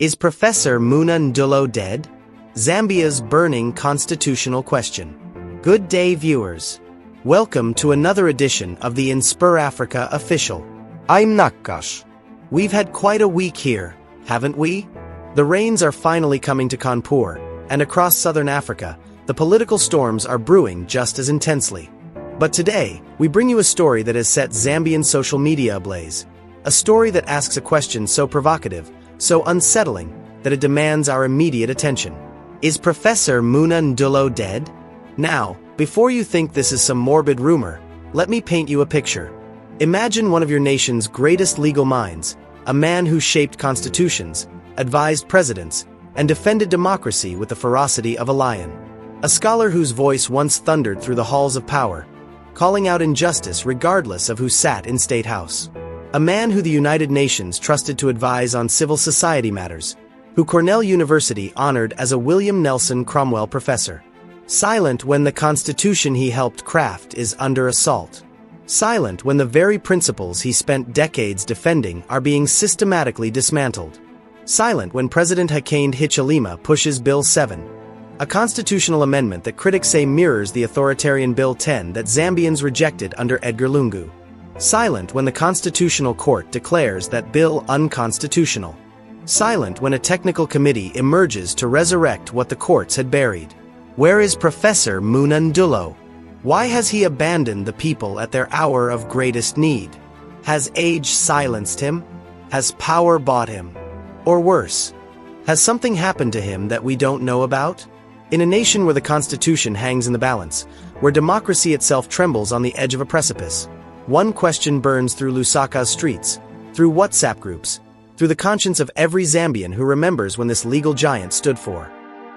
Is Professor Muna Ndulo dead? Zambia's burning constitutional question. Good day, viewers. Welcome to another edition of the InspirAfrica official. I'm Nakash. We've had quite a week here, haven't we? The rains are finally coming to Kanpur, and across southern Africa, the political storms are brewing just as intensely. But today, we bring you a story that has set Zambian social media ablaze. A story that asks a question so provocative, so unsettling, that it demands our immediate attention. Is Professor Muna Ndulo dead? Now, before you think this is some morbid rumor, let me paint you a picture. Imagine one of your nation's greatest legal minds, a man who shaped constitutions, advised presidents, and defended democracy with the ferocity of a lion. A scholar whose voice once thundered through the halls of power, calling out injustice regardless of who sat in State House. A man who the United Nations trusted to advise on civil society matters, who Cornell University honored as a William Nelson Cromwell professor. Silent when the Constitution he helped craft is under assault. Silent when the very principles he spent decades defending are being systematically dismantled. Silent when President Hakainde Hichilema pushes Bill 7, a constitutional amendment that critics say mirrors the authoritarian Bill 10 that Zambians rejected under Edgar Lungu. Silent when the Constitutional Court declares that bill unconstitutional. Silent when a technical committee emerges to resurrect what the courts had buried. Where is Professor Muna Ndulo? Why has he abandoned the people at their hour of greatest need? Has age silenced him? Has power bought him? Or worse, has something happened to him that we don't know about? In a nation where the Constitution hangs in the balance, where democracy itself trembles on the edge of a precipice, one question burns through Lusaka's streets, through WhatsApp groups, through the conscience of every Zambian who remembers when this legal giant stood for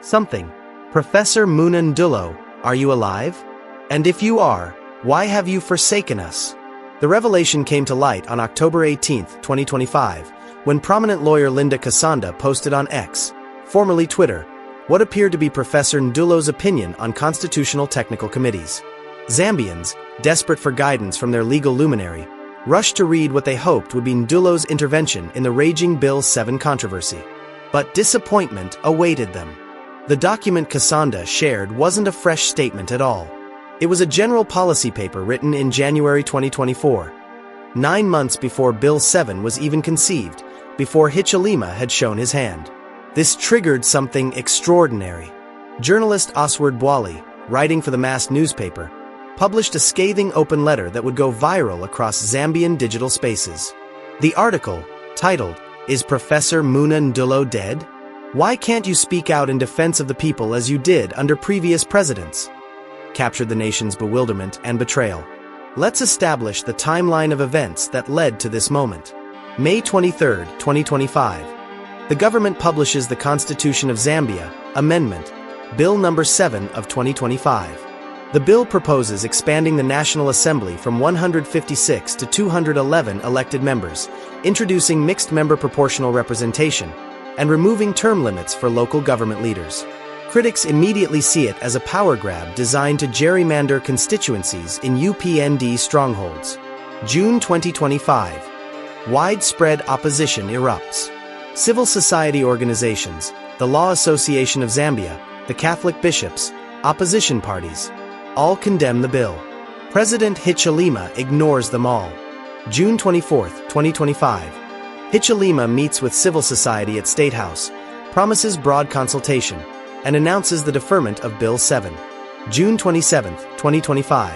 something. Professor Muna Ndulo, are you alive? And if you are, why have you forsaken us? The revelation came to light on October 18, 2025, when prominent lawyer Linda Kasonda posted on X, formerly Twitter, what appeared to be Professor Ndulo's opinion on constitutional technical committees. Zambians, desperate for guidance from their legal luminary, rushed to read what they hoped would be Ndulo's intervention in the raging Bill 7 controversy. But disappointment awaited them. The document Kasonda shared wasn't a fresh statement at all. It was a general policy paper written in January 2024, 9 months before Bill 7 was even conceived, before Hichilema had shown his hand. This triggered something extraordinary. Journalist Oswald Bwali, writing for the mass newspaper, published a scathing open letter that would go viral across Zambian digital spaces. The article, titled, "Is Professor Muna Ndulo dead? Why can't you speak out in defense of the people as you did under previous presidents?" captured the nation's bewilderment and betrayal. Let's establish the timeline of events that led to this moment. May 23, 2025. The government publishes the Constitution of Zambia, Amendment, Bill No. 7 of 2025. The bill proposes expanding the National Assembly from 156 to 211 elected members, introducing mixed-member proportional representation, and removing term limits for local government leaders. Critics immediately see it as a power grab designed to gerrymander constituencies in UPND strongholds. June 2025. Widespread opposition erupts. Civil society organizations, the Law Association of Zambia, the Catholic bishops, opposition parties, all condemn the bill. President Hichilema ignores them all. June 24, 2025. Hichilema meets with civil society at State House, promises broad consultation, and announces the deferment of Bill 7. June 27, 2025.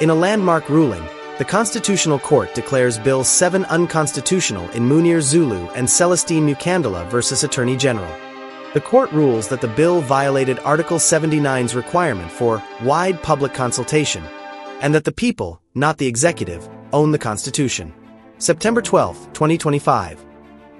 In a landmark ruling, the Constitutional Court declares Bill 7 unconstitutional in Munir Zulu and Celestine Mukandala versus Attorney General. The court rules that the bill violated Article 79's requirement for wide public consultation, and that the people, not the executive, own the Constitution. September 12, 2025.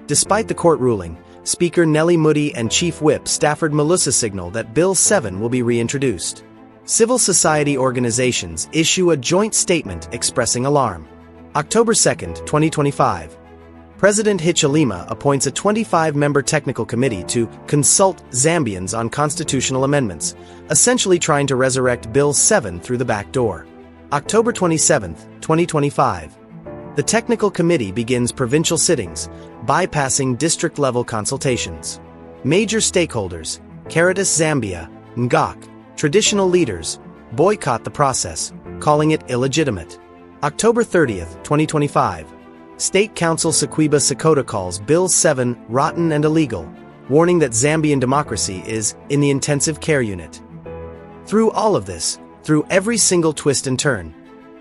Despite the court ruling, Speaker Nelly Moody and Chief Whip Stafford Malusa signal that Bill 7 will be reintroduced. Civil society organizations issue a joint statement expressing alarm. October 2, 2025. President Hichilema appoints a 25-member technical committee to consult Zambians on constitutional amendments, essentially trying to resurrect Bill 7 through the back door. October 27, 2025. The technical committee begins provincial sittings, bypassing district-level consultations. Major stakeholders, Caritas Zambia, Ngok, traditional leaders, boycott the process, calling it illegitimate. October 30th, 2025. State Council Sequiba Sekota calls Bill 7 rotten and illegal, warning that Zambian democracy is in the intensive care unit. Through all of this, through every single twist and turn,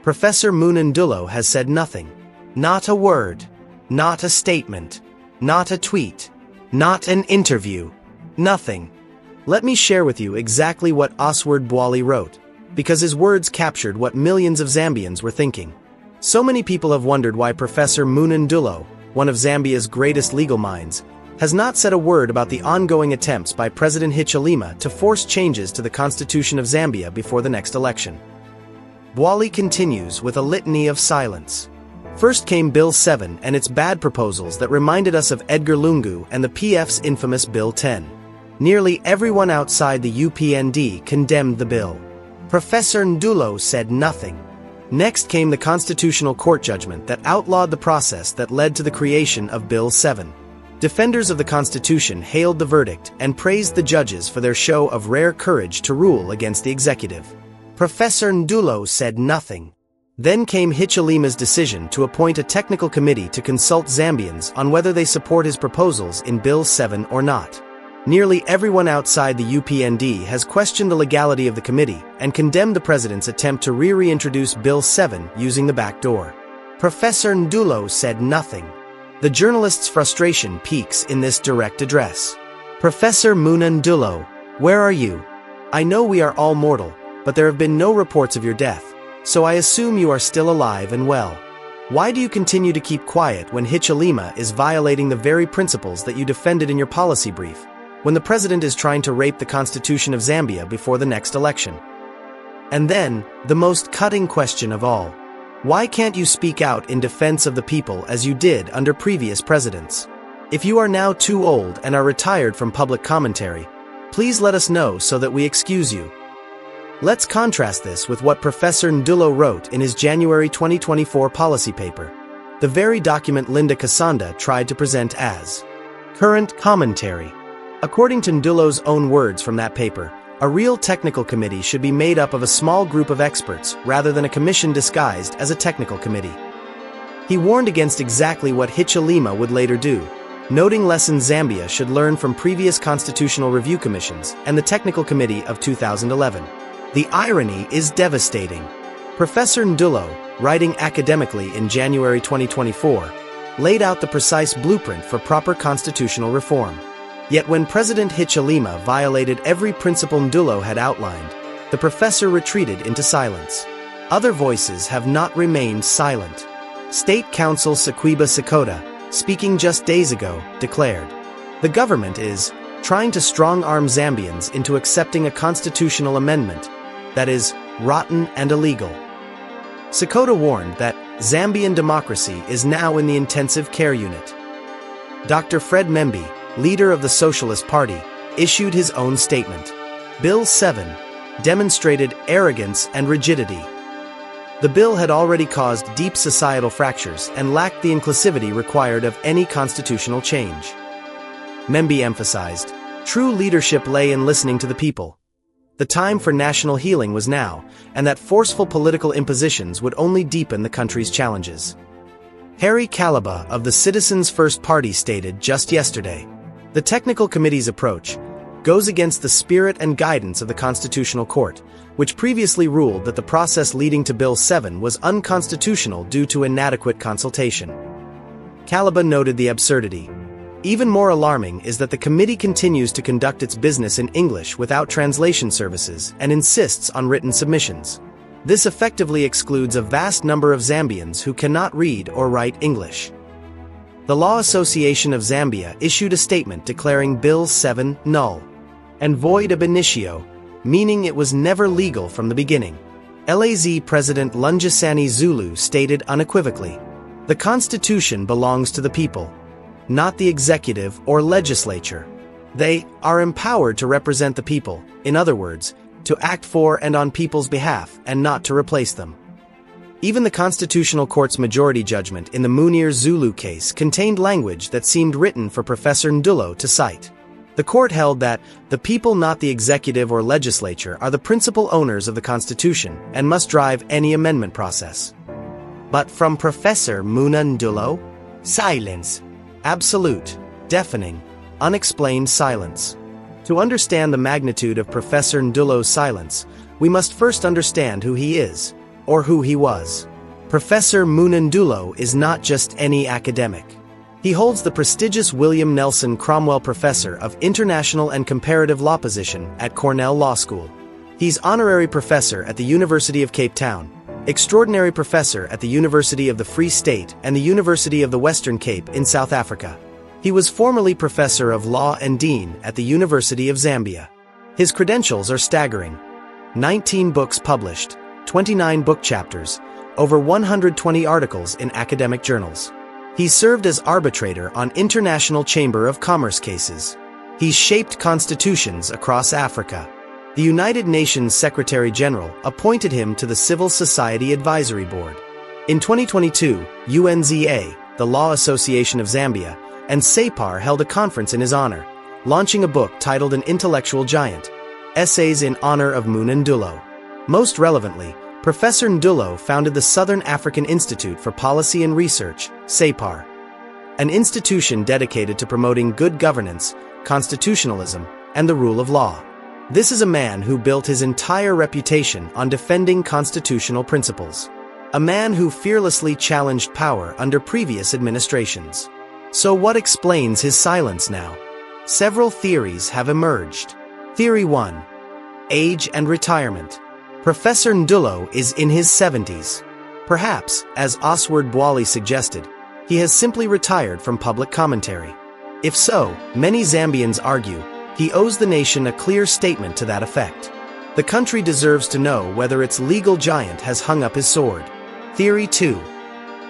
Professor Muna Ndulo has said nothing. Not a word, not a statement, not a tweet, not an interview, nothing. Let me share with you exactly what Oswald Bwali wrote, because his words captured what millions of Zambians were thinking. So many people have wondered why Professor Muna Ndulo, one of Zambia's greatest legal minds, has not said a word about the ongoing attempts by President Hichilema to force changes to the Constitution of Zambia before the next election. Bwali continues with a litany of silence. First came Bill 7 and its bad proposals that reminded us of Edgar Lungu and the PF's infamous Bill 10. Nearly everyone outside the UPND condemned the bill. Professor Ndulo said nothing. Next came the Constitutional Court judgment that outlawed the process that led to the creation of Bill 7. Defenders of the Constitution hailed the verdict and praised the judges for their show of rare courage to rule against the executive. Professor Ndulo said nothing. Then came Hichilema's decision to appoint a technical committee to consult Zambians on whether they support his proposals in Bill 7 or not. Nearly everyone outside the UPND has questioned the legality of the committee and condemned the president's attempt to reintroduce Bill 7 using the back door. Professor Ndulo said nothing. The journalist's frustration peaks in this direct address. Professor Muna Ndulo, where are you? I know we are all mortal, but there have been no reports of your death, so I assume you are still alive and well. Why do you continue to keep quiet when Hichilema is violating the very principles that you defended in your policy brief, when the president is trying to rape the Constitution of Zambia before the next election? And then, the most cutting question of all. Why can't you speak out in defense of the people as you did under previous presidents? If you are now too old and are retired from public commentary, please let us know so that we excuse you. Let's contrast this with what Professor Ndulo wrote in his January 2024 policy paper, the very document Linda Kasanda tried to present as current commentary. According to Ndulo's own words from that paper, a real technical committee should be made up of a small group of experts rather than a commission disguised as a technical committee. He warned against exactly what Hichilema would later do, noting lessons Zambia should learn from previous constitutional review commissions and the technical committee of 2011. The irony is devastating. Professor Ndulo, writing academically in January 2024, laid out the precise blueprint for proper constitutional reform. Yet when President Hichilema violated every principle Ndulo had outlined, the professor retreated into silence. Other voices have not remained silent. State Council Sequiba Sekota, speaking just days ago, declared, "The government is trying to strong-arm Zambians into accepting a constitutional amendment that is rotten and illegal." Sekota warned that Zambian democracy is now in the intensive care unit. Dr. Fred Membe, leader of the Socialist Party, issued his own statement. Bill 7 demonstrated arrogance and rigidity. The bill had already caused deep societal fractures and lacked the inclusivity required of any constitutional change. Membe emphasized, true leadership lay in listening to the people. The time for national healing was now, and that forceful political impositions would only deepen the country's challenges. Harry Kalaba of the Citizens First Party stated just yesterday, the technical committee's approach goes against the spirit and guidance of the Constitutional Court, which previously ruled that the process leading to Bill 7 was unconstitutional due to inadequate consultation. Kalaba noted the absurdity. Even more alarming is that the committee continues to conduct its business in English without translation services and insists on written submissions. This effectively excludes a vast number of Zambians who cannot read or write English. The Law Association of Zambia issued a statement declaring Bill 7 null and void ab initio, meaning it was never legal from the beginning. LAZ President Lungisani Zulu stated unequivocally, "The Constitution belongs to the people, not the executive or legislature. They are empowered to represent the people, in other words, to act for and on people's behalf and not to replace them." Even the Constitutional Court's majority judgment in the Muna Ndulo case contained language that seemed written for Professor Ndulo to cite. The court held that the people, not the executive or legislature, are the principal owners of the Constitution and must drive any amendment process. But from Professor Muna Ndulo? Silence. Absolute, deafening, unexplained silence. To understand the magnitude of Professor Ndulo's silence, we must first understand who he is, or who he was. Professor Muna Ndulo is not just any academic. He holds the prestigious William Nelson Cromwell Professor of International and Comparative Law position at Cornell Law School. He's Honorary Professor at the University of Cape Town, Extraordinary Professor at the University of the Free State and the University of the Western Cape in South Africa. He was formerly Professor of Law and Dean at the University of Zambia. His credentials are staggering. 19 books published, 29 book chapters, over 120 articles in academic journals. He served as arbitrator on International Chamber of Commerce cases. He's shaped constitutions across Africa. The United Nations Secretary-General appointed him to the Civil Society Advisory Board. In 2022, UNZA, the Law Association of Zambia, and SAPAR held a conference in his honor, launching a book titled An Intellectual Giant, Essays in Honor of Muna Ndulo. Most relevantly, Professor Ndulo founded the Southern African Institute for Policy and Research, SAPAR, an institution dedicated to promoting good governance, constitutionalism, and the rule of law. This is a man who built his entire reputation on defending constitutional principles. A man who fearlessly challenged power under previous administrations. So what explains his silence now? Several theories have emerged. Theory 1. Age and retirement. Professor Ndulo is in his 70s. Perhaps, as Oswald Bwali suggested, he has simply retired from public commentary. If so, many Zambians argue, he owes the nation a clear statement to that effect. The country deserves to know whether its legal giant has hung up his sword. Theory 2.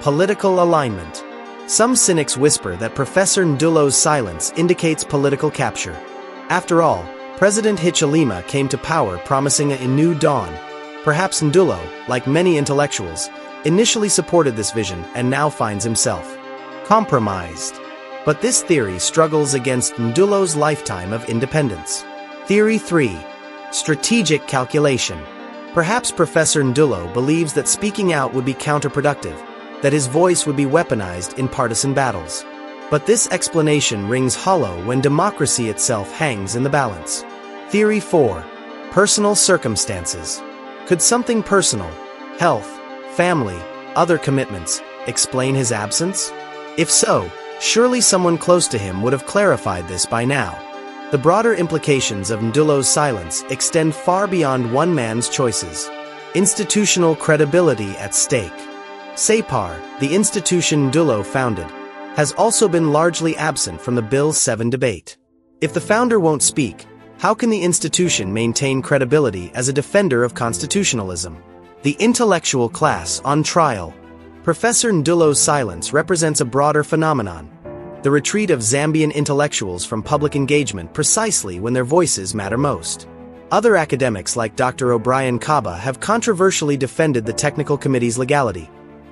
Political alignment. Some cynics whisper that Professor Ndulo's silence indicates political capture. After all, President Hichilema came to power promising a new dawn. Perhaps Ndulo, like many intellectuals, initially supported this vision and now finds himself compromised. But this theory struggles against Ndulo's lifetime of independence. Theory 3. Strategic calculation. Perhaps Professor Ndulo believes that speaking out would be counterproductive, that his voice would be weaponized in partisan battles. But this explanation rings hollow when democracy itself hangs in the balance. Theory 4. Personal circumstances. Could something personal, health, family, other commitments, explain his absence? If so, surely someone close to him would have clarified this by now. The broader implications of Ndulo's silence extend far beyond one man's choices. Institutional credibility at stake. SAPAR, the institution Ndulo founded, has also been largely absent from the Bill 7 debate. If the founder won't speak, how can the institution maintain credibility as a defender of constitutionalism? The intellectual class on trial. Professor Ndulo's silence represents a broader phenomenon, the retreat of Zambian intellectuals from public engagement precisely when their voices matter most. Other academics like Dr. O'Brien Kaba have controversially defended the technical committee's legality.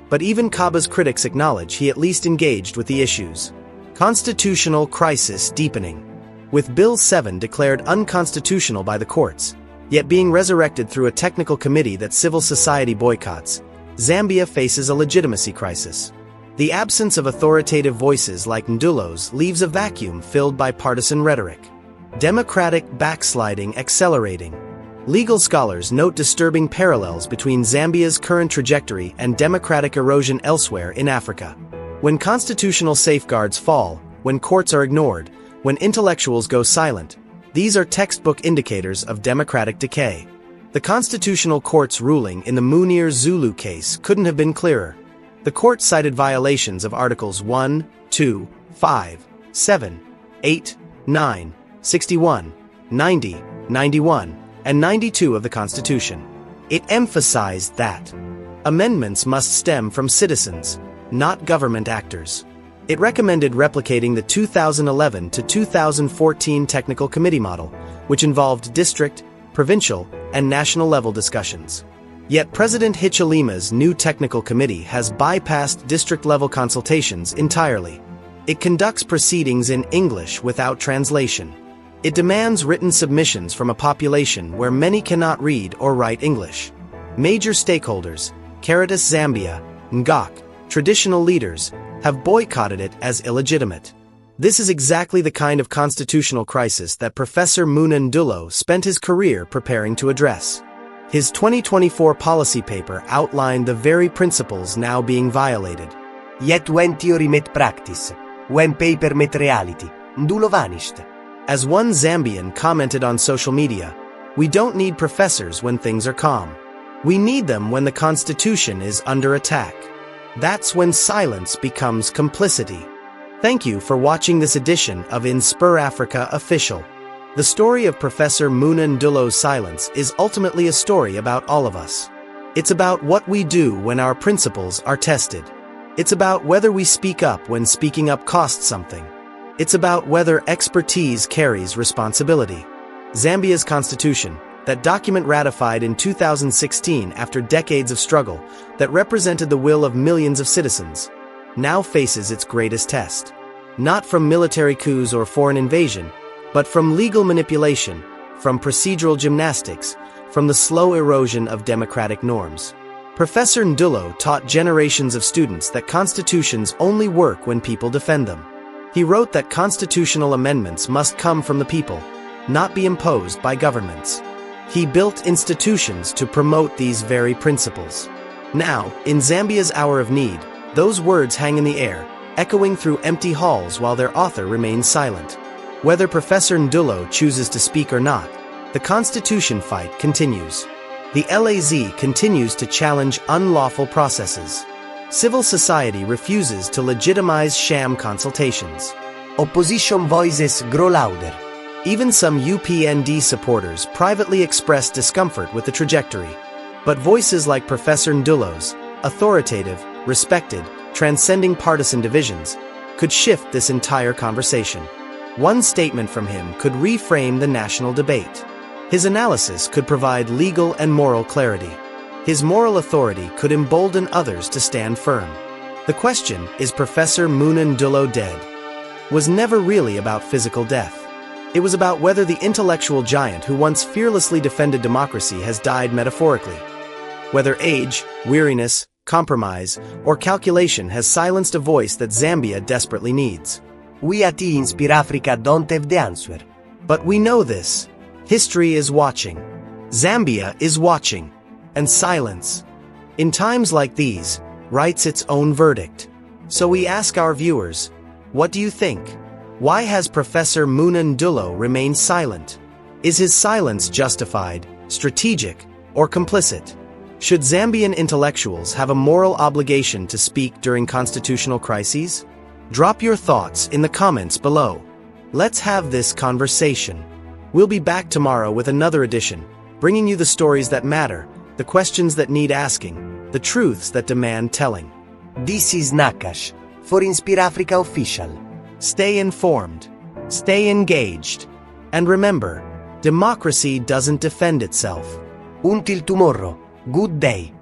But even Kaba's critics acknowledge he at least engaged with the issues. Constitutional crisis deepening. With Bill 7 declared unconstitutional by the courts, yet being resurrected through a technical committee that civil society boycotts, Zambia faces a legitimacy crisis. The absence of authoritative voices like Ndulo's leaves a vacuum filled by partisan rhetoric. Democratic backsliding accelerating. Legal scholars note disturbing parallels between Zambia's current trajectory and democratic erosion elsewhere in Africa. When constitutional safeguards fall, when courts are ignored, when intellectuals go silent, these are textbook indicators of democratic decay. The Constitutional Court's ruling in the Muna Ndulo case couldn't have been clearer. The court cited violations of Articles 1, 2, 5, 7, 8, 9, 61, 90, 91, and 92 of the Constitution. It emphasized that amendments must stem from citizens, not government actors. It recommended replicating the 2011 to 2014 Technical Committee model, which involved district, provincial, and national level discussions. Yet President Hichilema's new technical committee has bypassed district-level consultations entirely. It conducts proceedings in English without translation. It demands written submissions from a population where many cannot read or write English. Major stakeholders, Caritas Zambia, Ngok, traditional leaders, have boycotted it as illegitimate. This is exactly the kind of constitutional crisis that Professor Muna Ndulo spent his career preparing to address. His 2024 policy paper outlined the very principles now being violated. Yet when theory met practice, when paper met reality, Ndulo vanished. As one Zambian commented on social media, we don't need professors when things are calm. We need them when the Constitution is under attack. That's when silence becomes complicity. Thank you for watching this edition of InspirAfrica Official. The story of Professor Muna Ndulo's silence is ultimately a story about all of us. It's about what we do when our principles are tested. It's about whether we speak up when speaking up costs something. It's about whether expertise carries responsibility. Zambia's constitution, that document ratified in 2016 after decades of struggle, that represented the will of millions of citizens, now faces its greatest test. Not from military coups or foreign invasion, but from legal manipulation, from procedural gymnastics, from the slow erosion of democratic norms. Professor Ndulo taught generations of students that constitutions only work when people defend them. He wrote that constitutional amendments must come from the people, not be imposed by governments. He built institutions to promote these very principles. Now, in Zambia's hour of need, those words hang in the air, echoing through empty halls while their author remains silent. Whether Professor Ndulo chooses to speak or not, the Constitution fight continues. The LAZ continues to challenge unlawful processes. Civil society refuses to legitimize sham consultations. Opposition voices grow louder. Even some UPND supporters privately express discomfort with the trajectory. But voices like Professor Ndulo's, authoritative, respected, transcending partisan divisions, could shift this entire conversation. One statement from him could reframe the national debate. His analysis could provide legal and moral clarity. His moral authority could embolden others to stand firm. The question, is Professor Muna Ndulo dead? Was never really about physical death. It was about whether the intellectual giant who once fearlessly defended democracy has died metaphorically. Whether age, weariness, compromise, or calculation has silenced a voice that Zambia desperately needs. We at InspirAfrica don't have the answer. But we know this. History is watching. Zambia is watching. And silence, in times like these, writes its own verdict. So we ask our viewers, what do you think? Why has Professor Muna Ndulo remained silent? Is his silence justified, strategic, or complicit? Should Zambian intellectuals have a moral obligation to speak during constitutional crises? Drop your thoughts in the comments below. Let's have this conversation. We'll be back tomorrow with another edition, bringing you the stories that matter, the questions that need asking, the truths that demand telling. This is Nakash, for InspirAfrica Official. Stay informed, stay engaged, and remember, democracy doesn't defend itself. Until tomorrow, good day.